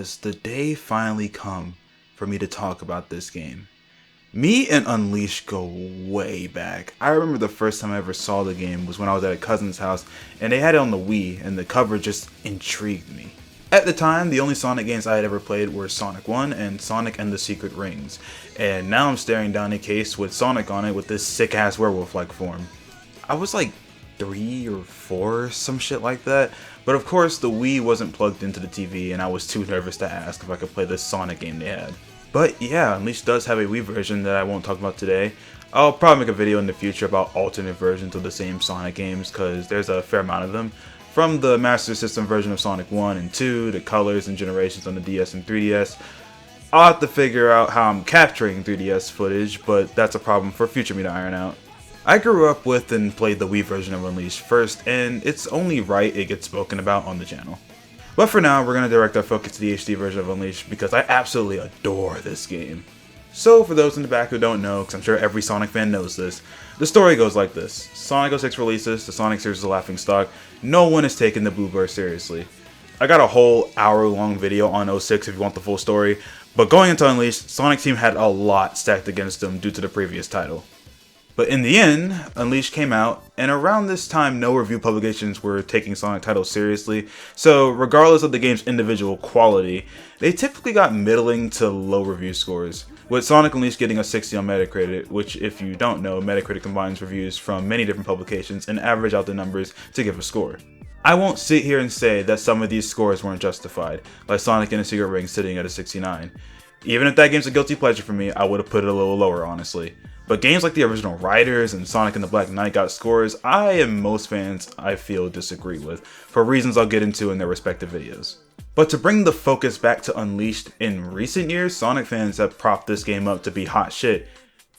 has the day finally come for me to talk about this game. Me and Unleashed go way back. I remember the first time I ever saw the game was when I was at a cousin's house and they had it on the Wii and the cover just intrigued me. At the time, the only Sonic games I had ever played were Sonic 1 and Sonic and the Secret Rings, and now I'm staring down a case with Sonic on it with this sick-ass werewolf-like form. I was like 3 or 4, some shit like that, but of course the Wii wasn't plugged into the TV and I was too nervous to ask if I could play this Sonic game they had. But yeah, Unleashed does have a Wii version that I won't talk about today. I'll probably make a video in the future about alternate versions of the same Sonic games because there's a fair amount of them. From the Master System version of Sonic 1 and 2, to colors and generations on the DS and 3DS. I'll have to figure out how I'm capturing 3DS footage, but that's a problem for future me to iron out. I grew up with and played the Wii version of Unleashed first, and it's only right it gets spoken about on the channel. But for now, we're going to direct our focus to the HD version of Unleashed because I absolutely adore this game. So for those in the back who don't know, because I'm sure every Sonic fan knows this, the story goes like this. Sonic 06 releases, the Sonic series is a laughingstock, no one is taking the Blue Burst seriously. I got a whole hour-long video on 06 if you want the full story, but going into Unleashed, Sonic team had a lot stacked against them due to the previous title. But in the end, Unleashed came out, and around this time no review publications were taking Sonic titles seriously, so regardless of the game's individual quality, they typically got middling to low review scores, with Sonic Unleashed getting a 60 on Metacritic, which if you don't know, Metacritic combines reviews from many different publications and average out the numbers to give a score. I won't sit here and say that some of these scores weren't justified, like Sonic and the Secret Ring sitting at a 69. Even if that game's a guilty pleasure for me, I would have put it a little lower, honestly. But games like the original Riders and Sonic and the Black Knight got scores I and most fans, I feel, disagree with, for reasons I'll get into in their respective videos. But to bring the focus back to Unleashed, in recent years, Sonic fans have propped this game up to be hot shit,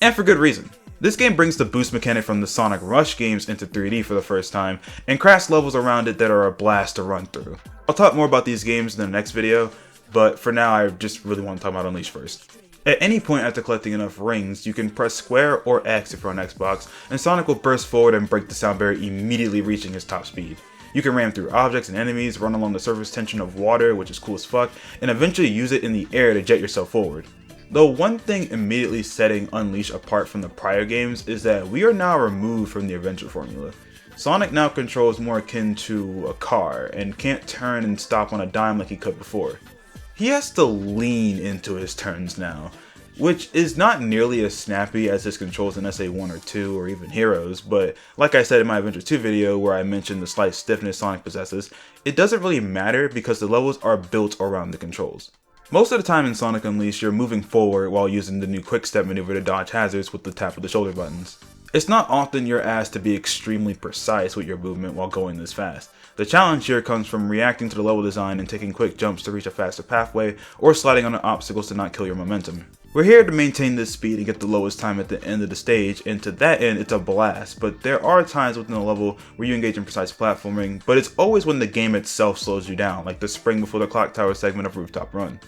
and for good reason. This game brings the boost mechanic from the Sonic Rush games into 3D for the first time, and crafts levels around it that are a blast to run through. I'll talk more about these games in the next video, but for now I just really want to talk about Unleashed first. At any point after collecting enough rings, you can press square or X if you're on Xbox, and Sonic will burst forward and break the sound barrier, immediately reaching his top speed. You can ram through objects and enemies, run along the surface tension of water, which is cool as fuck, and eventually use it in the air to jet yourself forward. Though one thing immediately setting Unleashed apart from the prior games is that we are now removed from the adventure formula. Sonic now controls more akin to a car, and can't turn and stop on a dime like he could before. He has to lean into his turns now, which is not nearly as snappy as his controls in SA1 or 2 or even Heroes, but like I said in my Adventure 2 video where I mentioned the slight stiffness Sonic possesses, it doesn't really matter because the levels are built around the controls. Most of the time in Sonic Unleashed, you're moving forward while using the new quick step maneuver to dodge hazards with the tap of the shoulder buttons. It's not often you're asked to be extremely precise with your movement while going this fast. The challenge here comes from reacting to the level design and taking quick jumps to reach a faster pathway, or sliding on obstacles to not kill your momentum. We're here to maintain this speed and get the lowest time at the end of the stage, and to that end it's a blast, but there are times within the level where you engage in precise platforming, but it's always when the game itself slows you down, like the spring before the clock tower segment of Rooftop Run.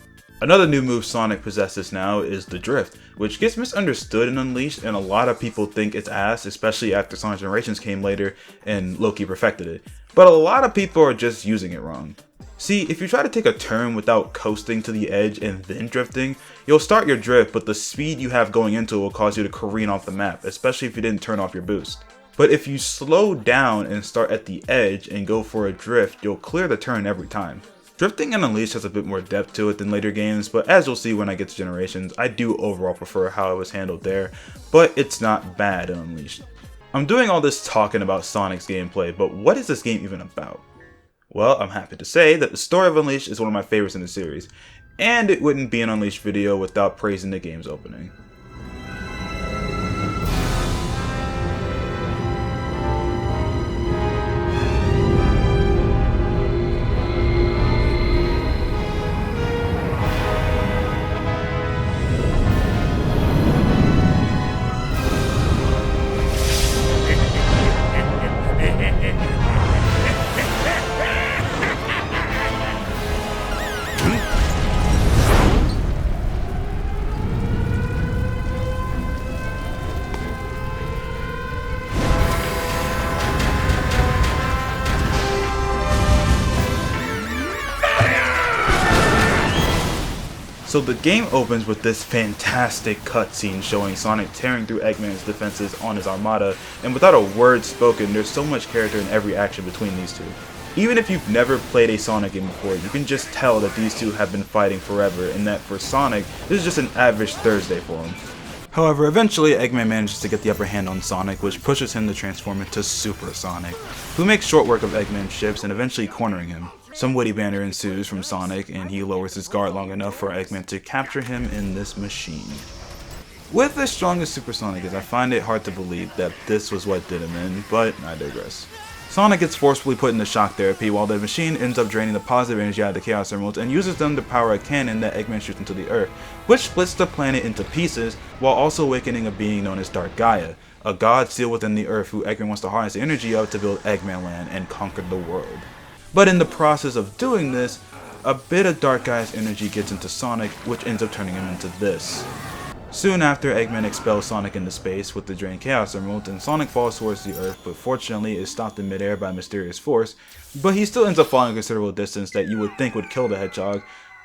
Another new move Sonic possesses now is the Drift, which gets misunderstood in Unleashed, and a lot of people think it's ass, especially after Sonic Generations came later and Loki perfected it. But a lot of people are just using it wrong. See, if you try to take a turn without coasting to the edge and then drifting, you'll start your drift, but the speed you have going into it will cause you to careen off the map, especially if you didn't turn off your boost. But if you slow down and start at the edge and go for a drift, you'll clear the turn every time. Drifting in Unleashed has a bit more depth to it than later games, but as you'll see when I get to Generations, I do overall prefer how it was handled there, but it's not bad in Unleashed. I'm doing all this talking about Sonic's gameplay, but what is this game even about? Well, I'm happy to say that the story of Unleashed is one of my favorites in the series, and it wouldn't be an Unleashed video without praising the game's opening. So the game opens with this fantastic cutscene showing Sonic tearing through Eggman's defenses on his armada, and without a word spoken, there's so much character in every action between these two. Even if you've never played a Sonic game before, you can just tell that these two have been fighting forever, and that for Sonic, this is just an average Thursday for him. However, eventually Eggman manages to get the upper hand on Sonic, which pushes him to transform into Super Sonic, who makes short work of Eggman's ships and eventually cornering him. Some witty banter ensues from Sonic, and he lowers his guard long enough for Eggman to capture him in this machine. With as strong as Super Sonic is, I find it hard to believe that this was what did him in, but I digress. Sonic gets forcefully put into shock therapy while the machine ends up draining the positive energy out of the Chaos Emeralds and uses them to power a cannon that Eggman shoots into the Earth, which splits the planet into pieces while also awakening a being known as Dark Gaia, a god sealed within the Earth who Eggman wants to harness the energy of to build Eggmanland and conquer the world. But in the process of doing this, a bit of Dark Gaia's energy gets into Sonic, which ends up turning him into this. Soon after, Eggman expels Sonic into space with the drained Chaos Emerald, and Sonic falls towards the Earth, but fortunately is stopped in midair by a mysterious force, but he still ends up falling a considerable distance that you would think would kill the Hedgehog,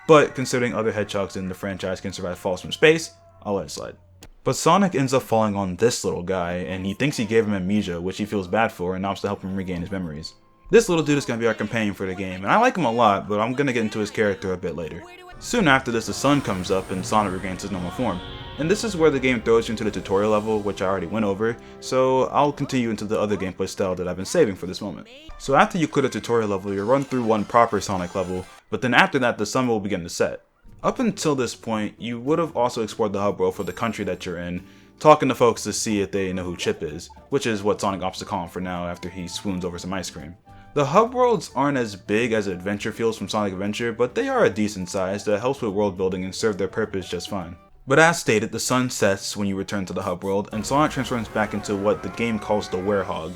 but considering other Hedgehogs in the franchise can survive falls from space, I'll let it slide. But Sonic ends up falling on this little guy, and he thinks he gave him amnesia, which he feels bad for, and opts to help him regain his memories. This little dude is going to be our companion for the game, and I like him a lot, but I'm going to get into his character a bit later. Soon after this, the sun comes up and Sonic regains his normal form. And this is where the game throws you into the tutorial level, which I already went over, so I'll continue into the other gameplay style that I've been saving for this moment. So after you clear the tutorial level, you'll run through one proper Sonic level, but then after that the sun will begin to set. Up until this point, you would have also explored the hub world for the country that you're in, talking to folks to see if they know who Chip is, which is what Sonic opts to call him for now after he swoons over some ice cream. The hub worlds aren't as big as adventure fields from Sonic Adventure, but they are a decent size that helps with world building and serve their purpose just fine. But as stated, the sun sets when you return to the hub world, and Sonic transforms back into what the game calls the Werehog,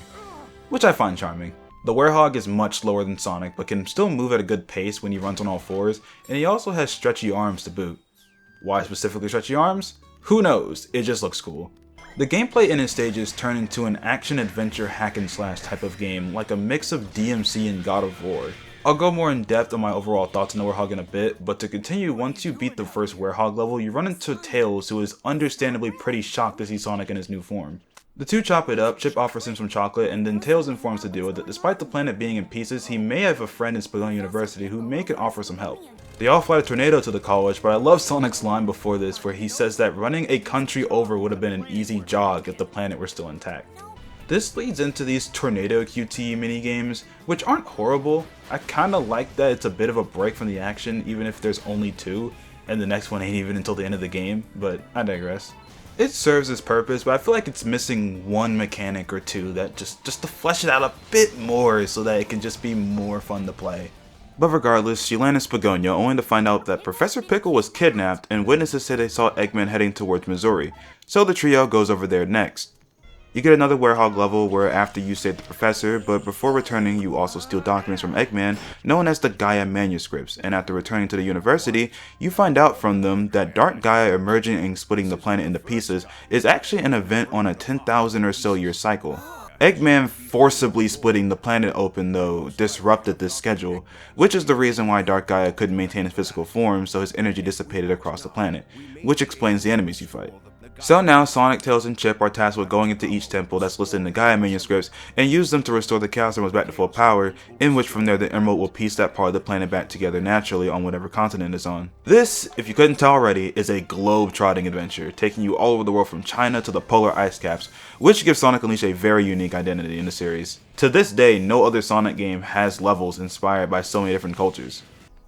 which I find charming. The Werehog is much slower than Sonic, but can still move at a good pace when he runs on all fours, and he also has stretchy arms to boot. Why specifically stretchy arms? Who knows, it just looks cool. The gameplay in its stages turn into an action-adventure hack-and-slash type of game, like a mix of DMC and God of War. I'll go more in depth on my overall thoughts on the Werehog in a bit, but to continue, once you beat the first Werehog level, you run into Tails, who is understandably pretty shocked to see Sonic in his new form. The two chop it up, Chip offers him some chocolate, and then Tails informs the duo that despite the planet being in pieces, he may have a friend in Spagonia University who may can offer some help. They all fly a tornado to the college, but I love Sonic's line before this where he says that running a country over would have been an easy jog if the planet were still intact. This leads into these Tornado QT minigames, which aren't horrible. I kinda like that it's a bit of a break from the action, even if there's only two, and the next one ain't even until the end of the game, but I digress. It serves its purpose, but I feel like it's missing one mechanic or two that just to flesh it out a bit more so that it can just be more fun to play. But regardless, you land in Spagonia only to find out that Professor Pickle was kidnapped and witnesses say they saw Eggman heading towards Missouri, so the trio goes over there next. You get another Werehog level where after you save the professor, but before returning you also steal documents from Eggman known as the Gaia manuscripts, and after returning to the university, you find out from them that Dark Gaia emerging and splitting the planet into pieces is actually an event on a 10,000 or so year cycle. Eggman forcibly splitting the planet open though disrupted this schedule, which is the reason why Dark Gaia couldn't maintain his physical form, so his energy dissipated across the planet, which explains the enemies you fight. So now Sonic, Tails, and Chip are tasked with going into each temple that's listed in the Gaia manuscripts and use them to restore the Chaos Emeralds back to full power, in which from there the Emerald will piece that part of the planet back together naturally on whatever continent it's on. This, if you couldn't tell already, is a globe-trotting adventure, taking you all over the world from China to the polar ice caps, which gives Sonic Unleashed a very unique identity in the series. To this day, no other Sonic game has levels inspired by so many different cultures.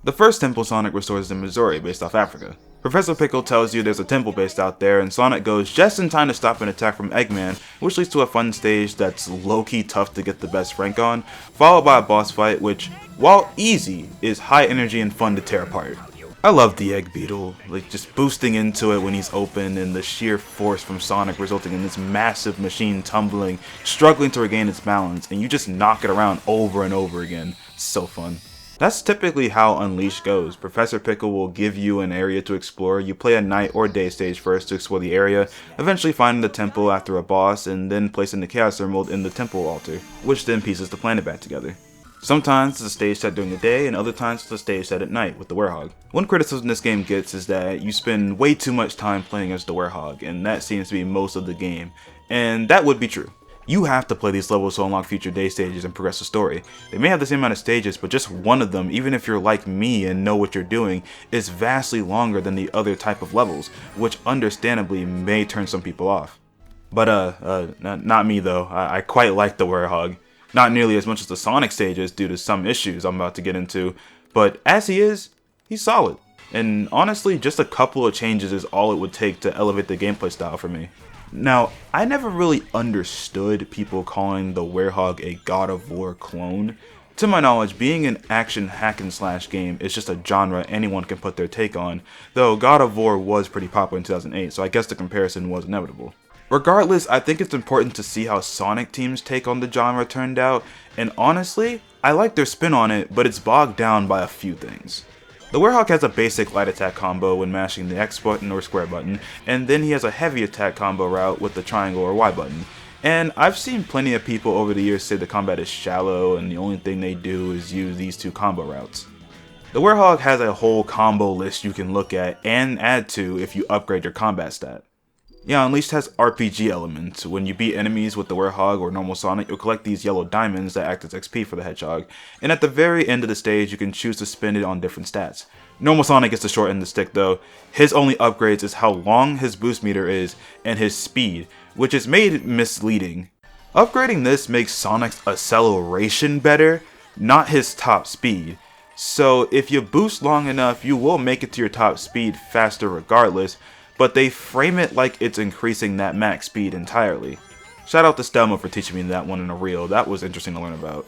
The first temple Sonic restores is in Missouri, based off Africa. Professor Pickle tells you there's a temple based out there, and Sonic goes just in time to stop an attack from Eggman, which leads to a fun stage that's low-key tough to get the best rank on, followed by a boss fight which, while easy, is high energy and fun to tear apart. I love the Egg Beetle, like just boosting into it when he's open, and the sheer force from Sonic resulting in this massive machine tumbling, struggling to regain its balance, and you just knock it around over and over again. So fun. That's typically how Unleashed goes. Professor Pickle will give you an area to explore. You play a night or day stage first to explore the area, eventually finding the temple after a boss, and then placing the Chaos Emerald in the temple altar, which then pieces the planet back together. Sometimes it's a stage set during the day, and other times it's a stage set at night with the Werehog. One criticism this game gets is that you spend way too much time playing as the Werehog, and that seems to be most of the game, and that would be true. You have to play these levels to unlock future day stages and progress the story. They may have the same amount of stages, but just one of them, even if you're like me and know what you're doing, is vastly longer than the other type of levels, which understandably may turn some people off. But not me though. I quite like the Werehog. Not nearly as much as the Sonic stages due to some issues I'm about to get into, but as he is, he's solid. And honestly, just a couple of changes is all it would take to elevate the gameplay style for me. Now, I never really understood people calling the Werehog a God of War clone. To my knowledge, being an action hack and slash game is just a genre anyone can put their take on, though God of War was pretty popular in 2008, so I guess the comparison was inevitable. Regardless, I think it's important to see how Sonic Team's take on the genre turned out, and honestly, I like their spin on it, but it's bogged down by a few things. The Werehog has a basic light attack combo when mashing the X button or square button, and then he has a heavy attack combo route with the triangle or Y button. And I've seen plenty of people over the years say the combat is shallow and the only thing they do is use these two combo routes. The Werehog has a whole combo list you can look at and add to if you upgrade your combat stat. Yeah, Unleashed has RPG elements. When you beat enemies with the Werehog or normal Sonic, you'll collect these yellow diamonds that act as XP for the Hedgehog, and at the very end of the stage you can choose to spend it on different stats. Normal Sonic gets the short end of the stick though. His only upgrades is how long his boost meter is and his speed, which is made misleading. Upgrading this makes Sonic's acceleration better, not his top speed. So if you boost long enough, you will make it to your top speed faster regardless, but they frame it like it's increasing that max speed entirely. Shout out to Stelma for teaching me that one in a reel, that was interesting to learn about.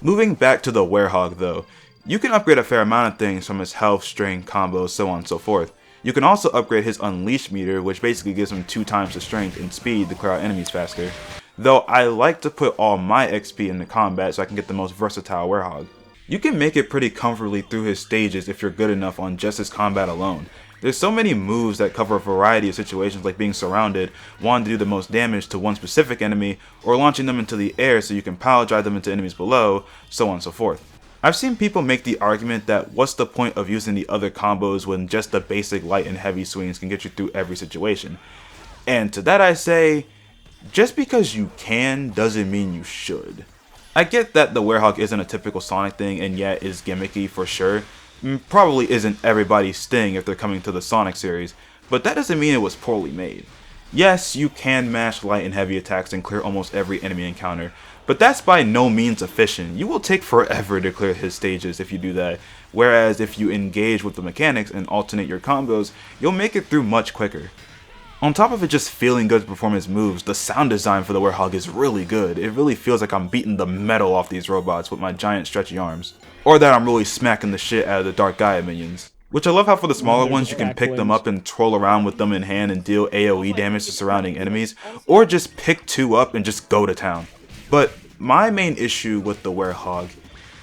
Moving back to the Werehog though, you can upgrade a fair amount of things from his health, strength, combos, so on and so forth. You can also upgrade his Unleashed meter, which basically gives him 2 times the strength and speed to clear out enemies faster. Though I like to put all my XP into combat so I can get the most versatile Werehog. You can make it pretty comfortably through his stages if you're good enough on just his combat alone. There's so many moves that cover a variety of situations like being surrounded, wanting to do the most damage to one specific enemy, or launching them into the air so you can power drive them into enemies below, so on and so forth. I've seen people make the argument that what's the point of using the other combos when just the basic light and heavy swings can get you through every situation. And to that I say, just because you can doesn't mean you should. I get that the Werehog isn't a typical Sonic thing and yet is gimmicky for sure. Probably isn't everybody's thing if they're coming to the Sonic series, but that doesn't mean it was poorly made. Yes, you can mash light and heavy attacks and clear almost every enemy encounter, but that's by no means efficient. You will take forever to clear his stages if you do that, whereas if you engage with the mechanics and alternate your combos, you'll make it through much quicker. On top of it just feeling good to perform his moves, the sound design for the Werehog is really good. It really feels like I'm beating the metal off these robots with my giant stretchy arms. Or that I'm really smacking the shit out of the Dark Gaia minions. Which I love how for the smaller ones you can pick them up and troll around with them in hand and deal AoE damage to surrounding enemies, or just pick 2 up and just go to town. But my main issue with the Werehog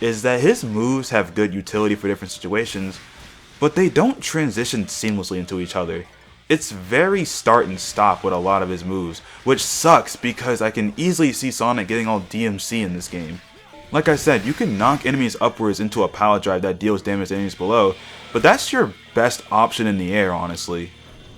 is that his moves have good utility for different situations, but they don't transition seamlessly into each other. It's very start and stop with a lot of his moves, which sucks because I can easily see Sonic getting all DMC in this game. Like I said, you can knock enemies upwards into a power drive that deals damage to enemies below, but that's your best option in the air, honestly.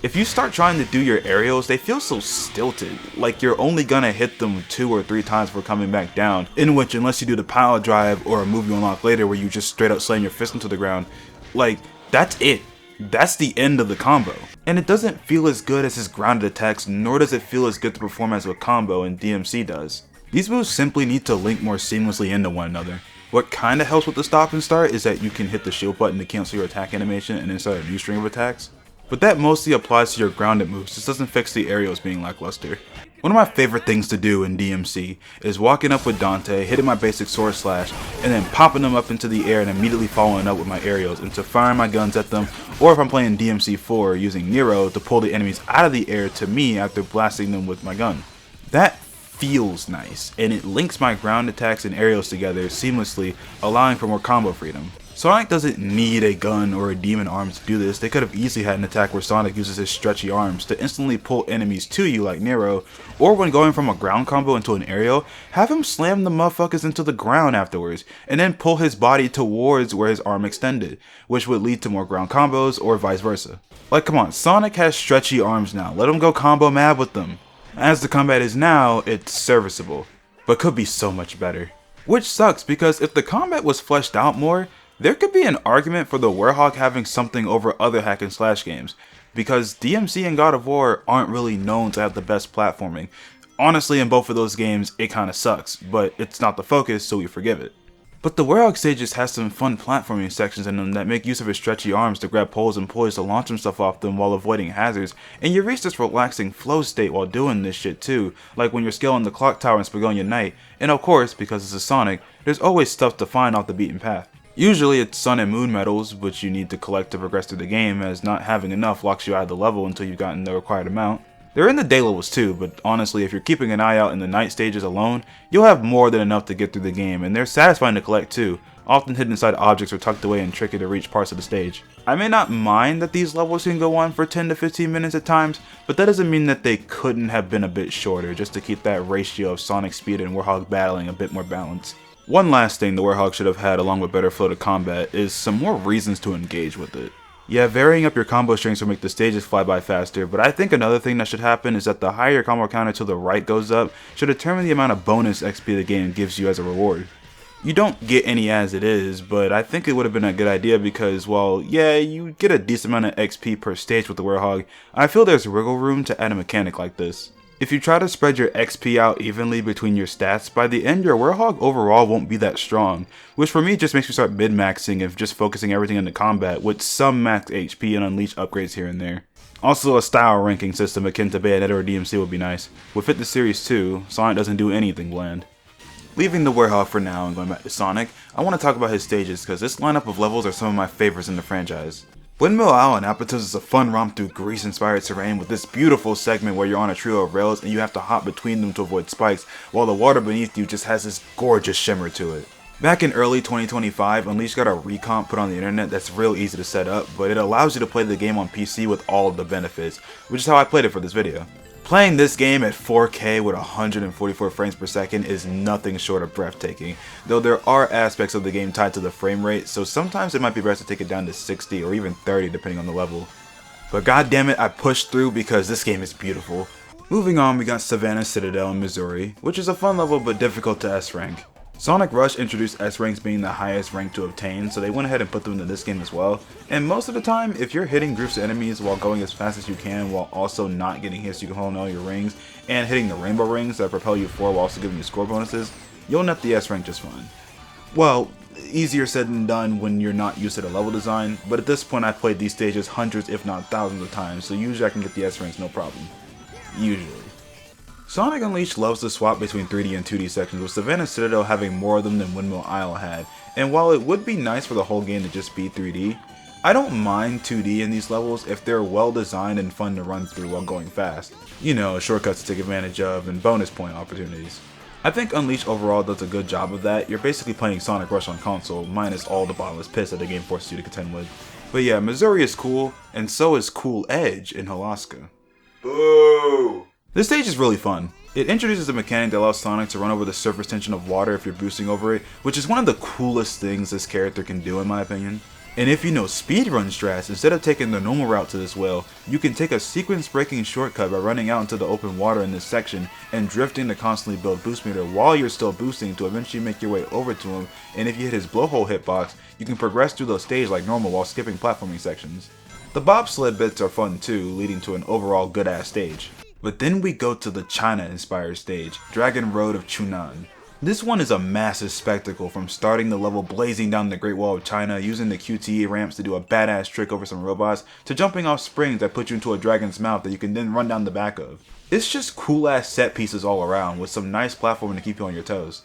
If you start trying to do your aerials, they feel so stilted, like you're only gonna hit them 2 or 3 times before coming back down, in which unless you do the power drive or a move you unlock later where you just straight up slam your fist into the ground, like, that's it. That's the end of the combo. And it doesn't feel as good as his grounded attacks, nor does it feel as good to perform as a combo in DMC does. These moves simply need to link more seamlessly into one another. What kinda helps with the stop and start is that you can hit the shield button to cancel your attack animation and then start a new string of attacks. But that mostly applies to your grounded moves, this doesn't fix the aerials being lackluster. One of my favorite things to do in DMC is walking up with Dante, hitting my basic sword slash, and then popping them up into the air and immediately following up with my aerials into firing my guns at them, or if I'm playing DMC4 using Nero to pull the enemies out of the air to me after blasting them with my gun. That feels nice, and it links my ground attacks and aerials together seamlessly, allowing for more combo freedom. Sonic doesn't need a gun or a demon arm to do this. They could have easily had an attack where Sonic uses his stretchy arms to instantly pull enemies to you like Nero, or when going from a ground combo into an aerial, have him slam the motherfuckers into the ground afterwards, and then pull his body towards where his arm extended, which would lead to more ground combos or vice versa. Like, come on, Sonic has stretchy arms now, let him go combo mad with them. As the combat is now, it's serviceable, but could be so much better. Which sucks, because if the combat was fleshed out more, there could be an argument for the Werehog having something over other hack and slash games, because DMC and God of War aren't really known to have the best platforming. Honestly, in both of those games, it kinda sucks, but it's not the focus, so we forgive it. But the Werehog stages has some fun platforming sections in them that make use of his stretchy arms to grab poles and pulleys to launch himself off them while avoiding hazards, and you reach this relaxing flow state while doing this shit too, like when you're scaling the clock tower in Spagonia Night, and of course, because it's a Sonic, there's always stuff to find off the beaten path. Usually it's sun and moon medals, which you need to collect to progress through the game, as not having enough locks you out of the level until you've gotten the required amount. They're in the day levels too, but honestly, if you're keeping an eye out in the night stages alone, you'll have more than enough to get through the game, and they're satisfying to collect too, often hidden inside objects or tucked away and tricky to reach parts of the stage. I may not mind that these levels can go on for 10 to 15 minutes at times, but that doesn't mean that they couldn't have been a bit shorter, just to keep that ratio of Sonic speed and Werehog battling a bit more balanced. One last thing the Werehog should have had along with better flow to combat is some more reasons to engage with it. Yeah, varying up your combo strings will make the stages fly by faster, but I think another thing that should happen is that the higher your combo counter to the right goes up should determine the amount of bonus XP the game gives you as a reward. You don't get any as it is, but I think it would have been a good idea because, well, yeah, you get a decent amount of XP per stage with the Werehog, I feel there's wiggle room to add a mechanic like this. If you try to spread your XP out evenly between your stats, by the end your Werehog overall won't be that strong, which for me just makes me start mid-maxing and just focusing everything into combat with some max HP and unleash upgrades here and there. Also, a style ranking system akin to Bayonetta or DMC would be nice. With Fit the Series 2, Sonic doesn't do anything bland. Leaving the Werehog for now and going back to Sonic, I want to talk about his stages because this lineup of levels are some of my favorites in the franchise. Windmill Isle and Appleton is a fun romp through Grease-inspired terrain with this beautiful segment where you're on a trio of rails and you have to hop between them to avoid spikes, while the water beneath you just has this gorgeous shimmer to it. Back in early 2025, Unleashed got a recomp put on the internet that's real easy to set up, but it allows you to play the game on PC with all of the benefits, which is how I played it for this video. Playing this game at 4K with 144 frames per second is nothing short of breathtaking, though there are aspects of the game tied to the frame rate, so sometimes it might be best to take it down to 60 or even 30 depending on the level. But goddammit, I pushed through because this game is beautiful. Moving on, we got Savannah Citadel in Missouri, which is a fun level but difficult to S-rank. Sonic Rush introduced S-ranks being the highest rank to obtain, so they went ahead and put them into this game as well. And most of the time, if you're hitting groups of enemies while going as fast as you can while also not getting hits, you can hold on all your rings, and hitting the rainbow rings that propel you forward while also giving you score bonuses, you'll net the S-rank just fine. Well, easier said than done when you're not used to the level design, but at this point I've played these stages hundreds if not thousands of times, so usually I can get the S-ranks no problem. Usually. Sonic Unleashed loves to swap between 3D and 2D sections, with Savannah Citadel having more of them than Windmill Isle had, and while it would be nice for the whole game to just be 3D, I don't mind 2D in these levels if they're well designed and fun to run through while going fast. You know, shortcuts to take advantage of and bonus point opportunities. I think Unleashed overall does a good job of that. You're basically playing Sonic Rush on console, minus all the bottomless pits that the game forces you to contend with. But yeah, Missouri is cool, and so is Cool Edge in Alaska. Boo! This stage is really fun. It introduces a mechanic that allows Sonic to run over the surface tension of water if you're boosting over it, which is one of the coolest things this character can do in my opinion. And if you know speedrun strats, instead of taking the normal route to this well, you can take a sequence breaking shortcut by running out into the open water in this section and drifting to constantly build boost meter while you're still boosting to eventually make your way over to him, and if you hit his blowhole hitbox, you can progress through the stage like normal while skipping platforming sections. The bobsled bits are fun too, leading to an overall good ass stage. But then we go to the China-inspired stage, Dragon Road of Chunan. This one is a massive spectacle, from starting the level blazing down the Great Wall of China, using the QTE ramps to do a badass trick over some robots, to jumping off springs that put you into a dragon's mouth that you can then run down the back of. It's just cool ass set pieces all around, with some nice platforming to keep you on your toes.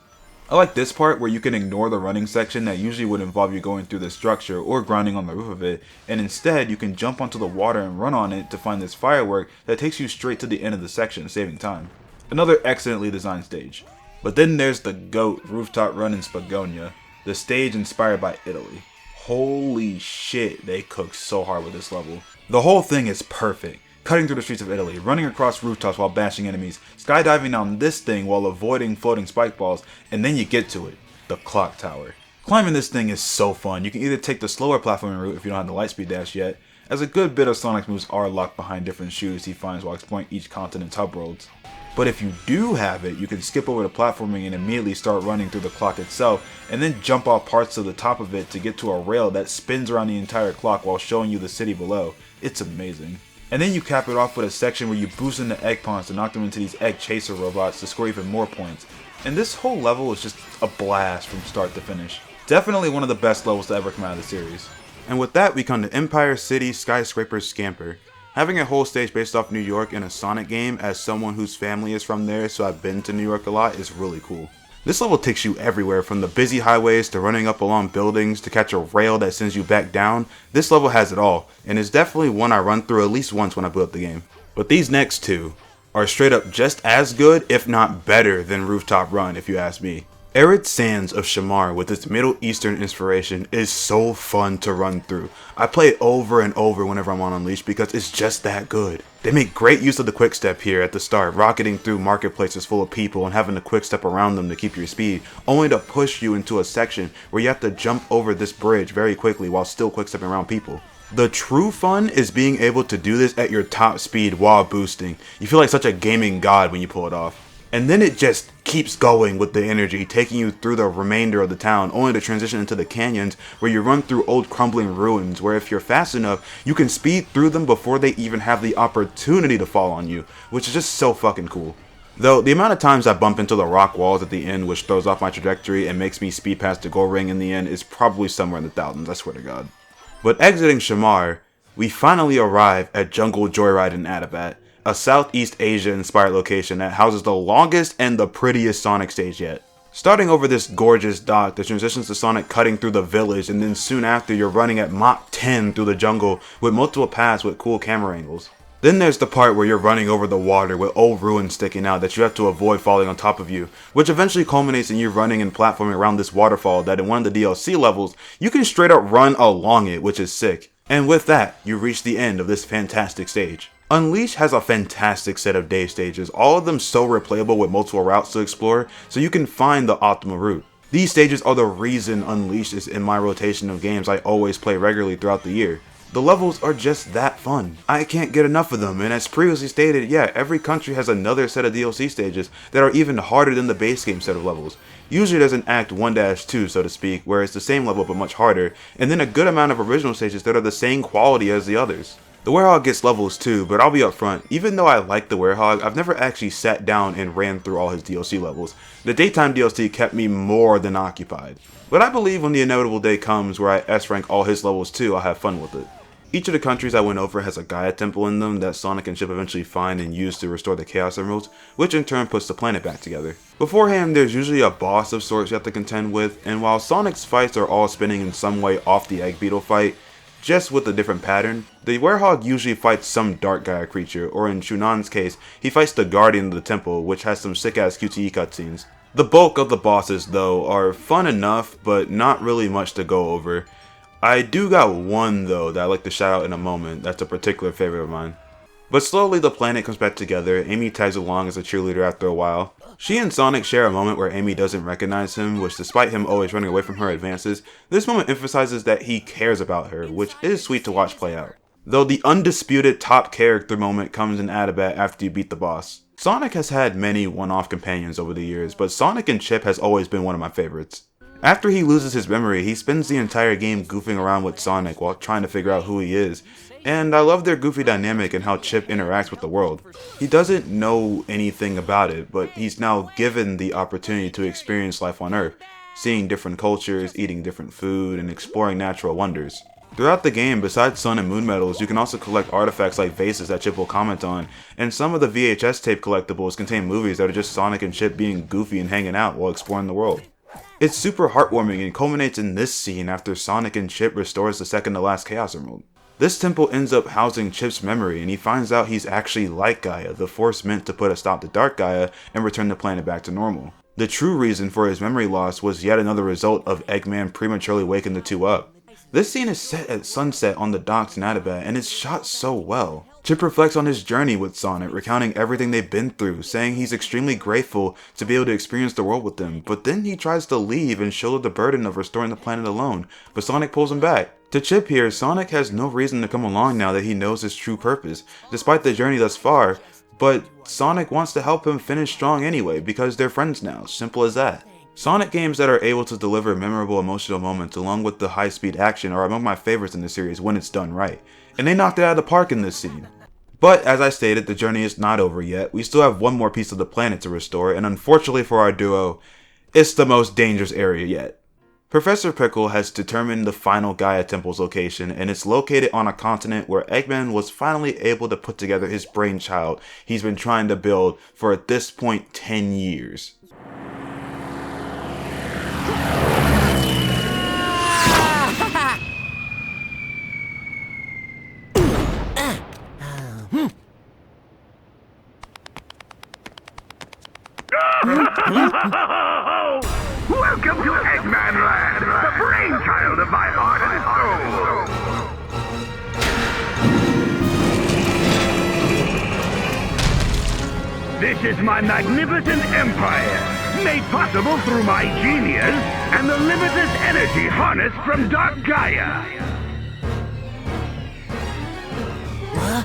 I like this part where you can ignore the running section that usually would involve you going through the structure or grinding on the roof of it, and instead you can jump onto the water and run on it to find this firework that takes you straight to the end of the section, saving time. Another excellently designed stage. But then there's the GOAT rooftop run in Spagonia, the stage inspired by Italy. Holy shit, they cook so hard with this level. The whole thing is perfect. Cutting through the streets of Italy, running across rooftops while bashing enemies, skydiving down this thing while avoiding floating spike balls, and then you get to it, the clock tower. Climbing this thing is so fun. You can either take the slower platforming route if you don't have the lightspeed dash yet, as a good bit of Sonic's moves are locked behind different shoes he finds while exploring each continent's hub roads. But if you do have it, you can skip over the platforming and immediately start running through the clock itself, and then jump off parts of the top of it to get to a rail that spins around the entire clock while showing you the city below. It's amazing. And then you cap it off with a section where you boost into egg pawns to knock them into these egg chaser robots to score even more points. And this whole level is just a blast from start to finish. Definitely one of the best levels to ever come out of the series. And with that, we come to Empire City Skyscraper Scamper. Having a whole stage based off New York in a Sonic game, as someone whose family is from there, so I've been to New York a lot, is really cool. This level takes you everywhere, from the busy highways to running up along buildings to catch a rail that sends you back down. This level has it all, and is definitely one I run through at least once when I boot up the game. But these next two are straight up just as good, if not better, than Rooftop Run, if you ask me. Arid Sands of Shamar, with its Middle Eastern inspiration, is so fun to run through. I play it over and over whenever I'm on Unleashed because it's just that good. They make great use of the quick step here at the start, rocketing through marketplaces full of people and having to quick step around them to keep your speed, only to push you into a section where you have to jump over this bridge very quickly while still quick stepping around people. The true fun is being able to do this at your top speed while boosting. You feel like such a gaming god when you pull it off. And then it just keeps going with the energy, taking you through the remainder of the town, only to transition into the canyons where you run through old crumbling ruins, where if you're fast enough, you can speed through them before they even have the opportunity to fall on you, which is just so fucking cool. Though, the amount of times I bump into the rock walls at the end, which throws off my trajectory and makes me speed past the gold ring in the end, is probably somewhere in the thousands, I swear to God. But exiting Shamar, we finally arrive at Jungle Joyride in Adabat, a Southeast Asia inspired location that houses the longest and the prettiest Sonic stage yet. Starting over this gorgeous dock that transitions to Sonic cutting through the village, and then soon after you're running at Mach 10 through the jungle with multiple paths with cool camera angles. Then there's the part where you're running over the water with old ruins sticking out that you have to avoid falling on top of you, which eventually culminates in you running and platforming around this waterfall that in one of the DLC levels, you can straight up run along it, which is sick. And with that, you reach the end of this fantastic stage. Unleashed has a fantastic set of day stages, all of them so replayable with multiple routes to explore, so you can find the optimal route. These stages are the reason Unleashed is in my rotation of games I always play regularly throughout the year. The levels are just that fun. I can't get enough of them, and as previously stated, yeah, every country has another set of DLC stages that are even harder than the base game set of levels. Usually there's an Act 1-2, so to speak, where it's the same level but much harder, and then a good amount of original stages that are the same quality as the others. The Werehog gets levels too, but I'll be upfront, even though I like the Werehog, I've never actually sat down and ran through all his DLC levels. The daytime DLC kept me more than occupied. But I believe when the inevitable day comes where I S-rank all his levels too, I'll have fun with it. Each of the countries I went over has a Gaia temple in them that Sonic and Chip eventually find and use to restore the Chaos Emeralds, which in turn puts the planet back together. Beforehand, there's usually a boss of sorts you have to contend with, and while Sonic's fights are all spinning in some way off the Egg Beetle fight, just with a different pattern, the Werehog usually fights some Dark Gaia creature, or in Shunan's case, he fights the Guardian of the Temple, which has some sick-ass QTE cutscenes. The bulk of the bosses, though, are fun enough, but not really much to go over. I do got one, though, that I'd like to shout out in a moment, that's a particular favorite of mine. But slowly the planet comes back together. Amy tags along as a cheerleader after a while. She and Sonic share a moment where Amy doesn't recognize him, which despite him always running away from her advances, this moment emphasizes that he cares about her, which is sweet to watch play out. Though the undisputed top character moment comes in Adabat after you beat the boss. Sonic has had many one-off companions over the years, but Sonic and Chip has always been one of my favorites. After he loses his memory, he spends the entire game goofing around with Sonic while trying to figure out who he is, and I love their goofy dynamic and how Chip interacts with the world. He doesn't know anything about it, but he's now given the opportunity to experience life on Earth, seeing different cultures, eating different food, and exploring natural wonders. Throughout the game, besides sun and moon medals, you can also collect artifacts like vases that Chip will comment on, and some of the VHS tape collectibles contain movies that are just Sonic and Chip being goofy and hanging out while exploring the world. It's super heartwarming and culminates in this scene after Sonic and Chip restores the second to last Chaos Emerald. This temple ends up housing Chip's memory, and he finds out he's actually like Gaia, the force meant to put a stop to Dark Gaia and return the planet back to normal. The true reason for his memory loss was yet another result of Eggman prematurely waking the two up. This scene is set at sunset on the docks in Adabat, and it's shot so well. Chip reflects on his journey with Sonic, recounting everything they've been through, saying he's extremely grateful to be able to experience the world with them, but then he tries to leave and shoulder the burden of restoring the planet alone, but Sonic pulls him back. To Chip here, Sonic has no reason to come along now that he knows his true purpose, despite the journey thus far, but Sonic wants to help him finish strong anyway, because they're friends now, simple as that. Sonic games that are able to deliver memorable emotional moments along with the high-speed action are among my favorites in the series when it's done right, and they knocked it out of the park in this scene. But as I stated, the journey is not over yet. We still have one more piece of the planet to restore, and unfortunately for our duo, it's the most dangerous area yet. Professor Pickle has determined the final Gaia Temple's location, and it's located on a continent where Eggman was finally able to put together his brainchild he's been trying to build for at this point 10 years. Welcome to Eggmanland, the brainchild of my heart and soul. This is my magnificent empire, made possible through my genius and the limitless energy harnessed from Dark Gaia. Huh?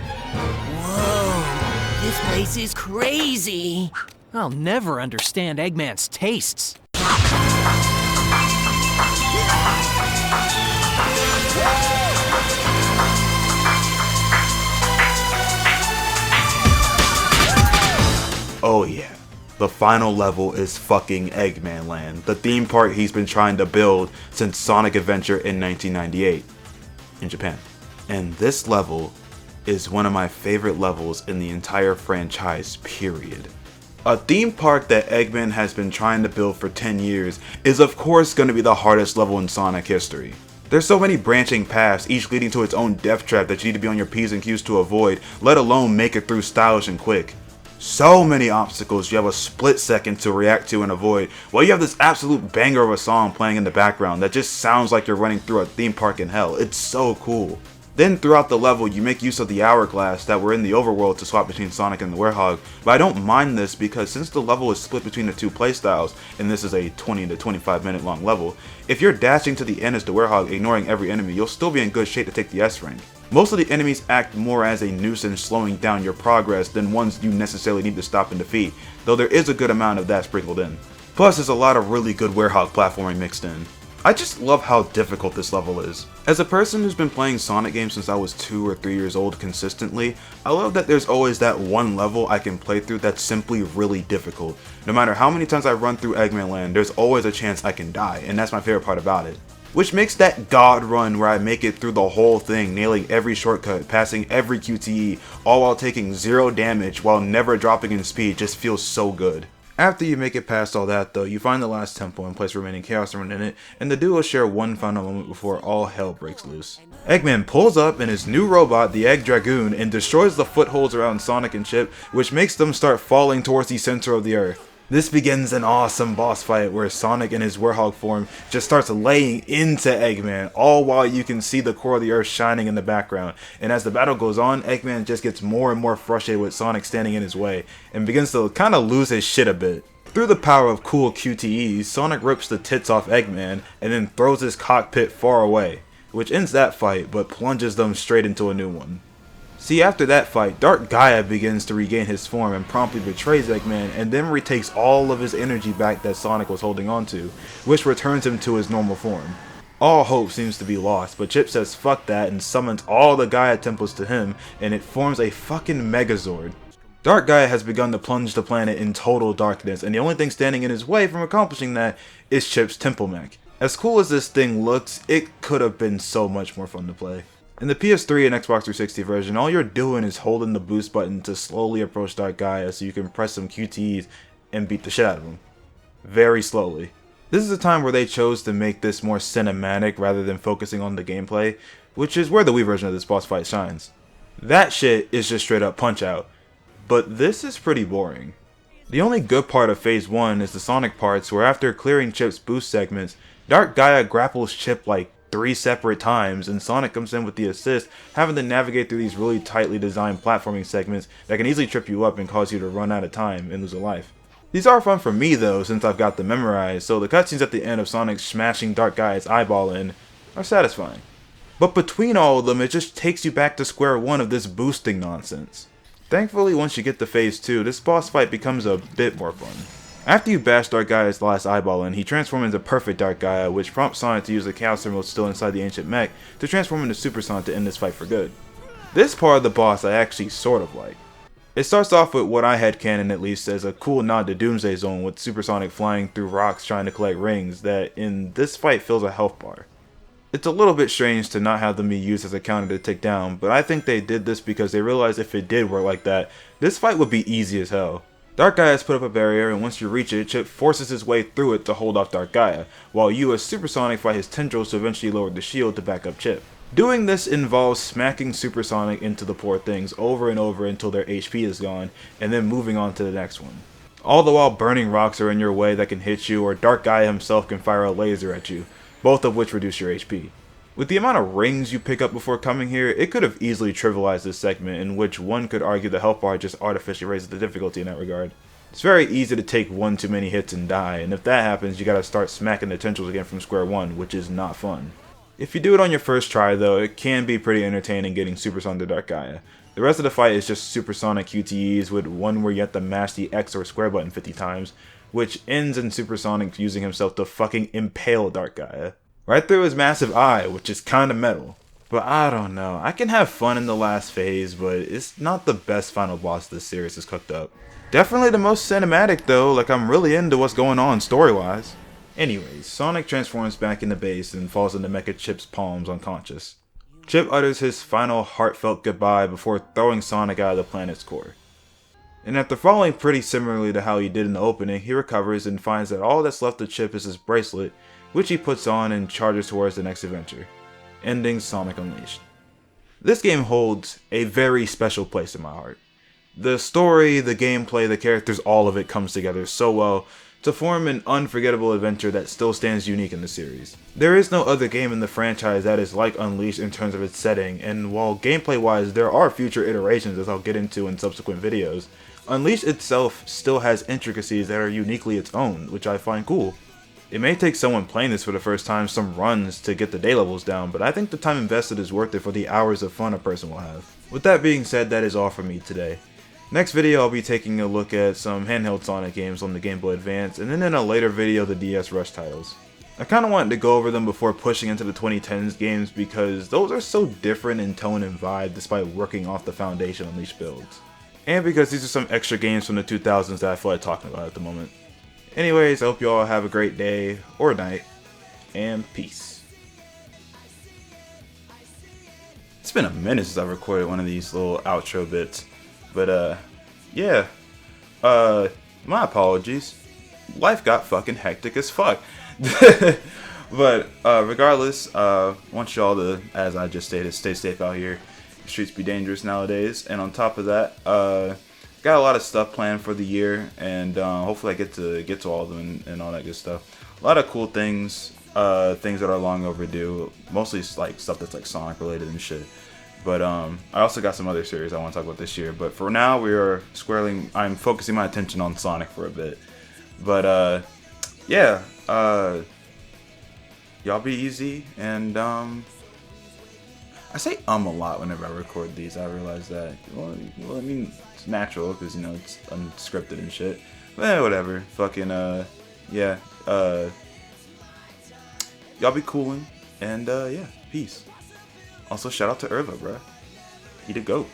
Whoa, this place is crazy. I'll never understand Eggman's tastes. Oh yeah, the final level is fucking Eggmanland, the theme park he's been trying to build since Sonic Adventure in 1998 in Japan. And this level is one of my favorite levels in the entire franchise, period. A theme park that Eggman has been trying to build for 10 years is of course going to be the hardest level in Sonic history. There's so many branching paths, each leading to its own death trap that you need to be on your P's and Q's to avoid, let alone make it through stylish and quick. So many obstacles you have a split second to react to and avoid, while you have this absolute banger of a song playing in the background that just sounds like you're running through a theme park in hell. It's so cool. Then throughout the level, you make use of the hourglass that were in the overworld to swap between Sonic and the Werehog, but I don't mind this because since the level is split between the two playstyles, and this is a 20 to 25 minute long level, if you're dashing to the end as the Werehog ignoring every enemy, you'll still be in good shape to take the S rank. Most of the enemies act more as a nuisance slowing down your progress than ones you necessarily need to stop and defeat, though there is a good amount of that sprinkled in. Plus there's a lot of really good Werehog platforming mixed in. I just love how difficult this level is. As a person who's been playing Sonic games since I was 2 or 3 years old consistently, I love that there's always that one level I can play through that's simply really difficult. No matter how many times I run through Eggmanland, there's always a chance I can die, and that's my favorite part about it. Which makes that God run where I make it through the whole thing, nailing every shortcut, passing every QTE, all while taking 0 damage while never dropping in speed just feels so good. After you make it past all that though, you find the last temple and place remaining Chaos Emerald in it, and the duo share one final moment before all hell breaks loose. Eggman pulls up in his new robot, the Egg Dragoon, and destroys the footholds around Sonic and Chip, which makes them start falling towards the center of the earth. This begins an awesome boss fight where Sonic in his Werehog form just starts laying into Eggman, all while you can see the core of the earth shining in the background. And as the battle goes on, Eggman just gets more and more frustrated with Sonic standing in his way, and begins to kinda lose his shit a bit. Through the power of cool QTEs, Sonic rips the tits off Eggman, and then throws his cockpit far away, which ends that fight, but plunges them straight into a new one. See, after that fight, Dark Gaia begins to regain his form and promptly betrays Eggman and then retakes all of his energy back that Sonic was holding on to, which returns him to his normal form. All hope seems to be lost, but Chip says fuck that and summons all the Gaia temples to him, and it forms a fucking Megazord. Dark Gaia has begun to plunge the planet in total darkness, and the only thing standing in his way from accomplishing that is Chip's Temple Mech. As cool as this thing looks, it could have been so much more fun to play. In the PS3 and Xbox 360 version, all you're doing is holding the boost button to slowly approach Dark Gaia so you can press some QTEs and beat the shit out of him. Very slowly. This is a time where they chose to make this more cinematic rather than focusing on the gameplay, which is where the Wii version of this boss fight shines. That shit is just straight up punch out, but this is pretty boring. The only good part of Phase 1 is the Sonic parts where after clearing Chip's boost segments, Dark Gaia grapples Chip like 3 separate times, and Sonic comes in with the assist, having to navigate through these really tightly designed platforming segments that can easily trip you up and cause you to run out of time and lose a life. These are fun for me though, since I've got them memorized, so the cutscenes at the end of Sonic smashing Dark Guy's eyeball in are satisfying. But between all of them, it just takes you back to square one of this boosting nonsense. Thankfully, once you get to phase 2, this boss fight becomes a bit more fun. After you bash Dark Gaia's last eyeball in, he transforms into Perfect Dark Gaia, which prompts Sonic to use the Chaos Emerald still inside the ancient mech to transform into Super Sonic to end this fight for good. This part of the boss I actually sort of like. It starts off with what I headcanon at least as a cool nod to Doomsday Zone with Super Sonic flying through rocks trying to collect rings that in this fight fills a health bar. It's a little bit strange to not have them be used as a counter to take down, but I think they did this because they realized if it did work like that, this fight would be easy as hell. Dark Gaia has put up a barrier, and once you reach it, Chip forces his way through it to hold off Dark Gaia, while you as Super Sonic fight his tendrils to eventually lower the shield to back up Chip. Doing this involves smacking Super Sonic into the poor things over and over until their HP is gone, and then moving on to the next one. All the while burning rocks are in your way that can hit you, or Dark Gaia himself can fire a laser at you, both of which reduce your HP. With the amount of rings you pick up before coming here, it could have easily trivialized this segment, in which one could argue the health bar just artificially raises the difficulty in that regard. It's very easy to take one too many hits and die, and if that happens, you gotta start smacking the tendrils again from square one, which is not fun. If you do it on your first try though, it can be pretty entertaining getting Super Sonic to Dark Gaia. The rest of the fight is just Super Sonic QTEs with one where you have to mash the X or square button 50 times, which ends in Super Sonic using himself to fucking impale Dark Gaia. Right through his massive eye, which is kinda metal. But I don't know, I can have fun in the last phase, but it's not the best final boss this series has cooked up. Definitely the most cinematic though, like I'm really into what's going on story-wise. Anyways, Sonic transforms back into base and falls into Mecha Chip's palms unconscious. Chip utters his final heartfelt goodbye before throwing Sonic out of the planet's core. And after falling pretty similarly to how he did in the opening, he recovers and finds that all that's left of Chip is his bracelet, which he puts on and charges towards the next adventure, ending Sonic Unleashed. This game holds a very special place in my heart. The story, the gameplay, the characters, all of it comes together so well to form an unforgettable adventure that still stands unique in the series. There is no other game in the franchise that is like Unleashed in terms of its setting, and while gameplay wise there are future iterations as I'll get into in subsequent videos, Unleashed itself still has intricacies that are uniquely its own, which I find cool. It may take someone playing this for the first time some runs to get the day levels down, but I think the time invested is worth it for the hours of fun a person will have. With that being said, that is all from me today. Next video I'll be taking a look at some handheld Sonic games on the Game Boy Advance, and then in a later video the DS Rush titles. I kinda wanted to go over them before pushing into the 2010s games because those are so different in tone and vibe despite working off the foundation Unleashed builds. And because these are some extra games from the 2000s that I feel like talking about at the moment. Anyways, I hope you all have a great day or night, and peace. It's been a minute since I recorded one of these little outro bits. But, yeah, my apologies. Life got fucking hectic as fuck. But, regardless, want y'all to, as I just stated, stay safe out here. The streets be dangerous nowadays. And on top of that, got a lot of stuff planned for the year. And, hopefully I get to all of them and all that good stuff. A lot of cool things, things that are long overdue. Mostly, like, stuff that's, like, Sonic related and shit. But I also got some other series I want to talk about this year. But for now, I'm focusing my attention on Sonic for a bit. But yeah, y'all be easy. And I say a lot whenever I record these. I realize that. Well, I mean, it's natural because you know it's unscripted and shit. But whatever. Fucking yeah. Y'all be coolin'. And yeah, peace. Also, shout out to Irva, bruh. He the GOAT.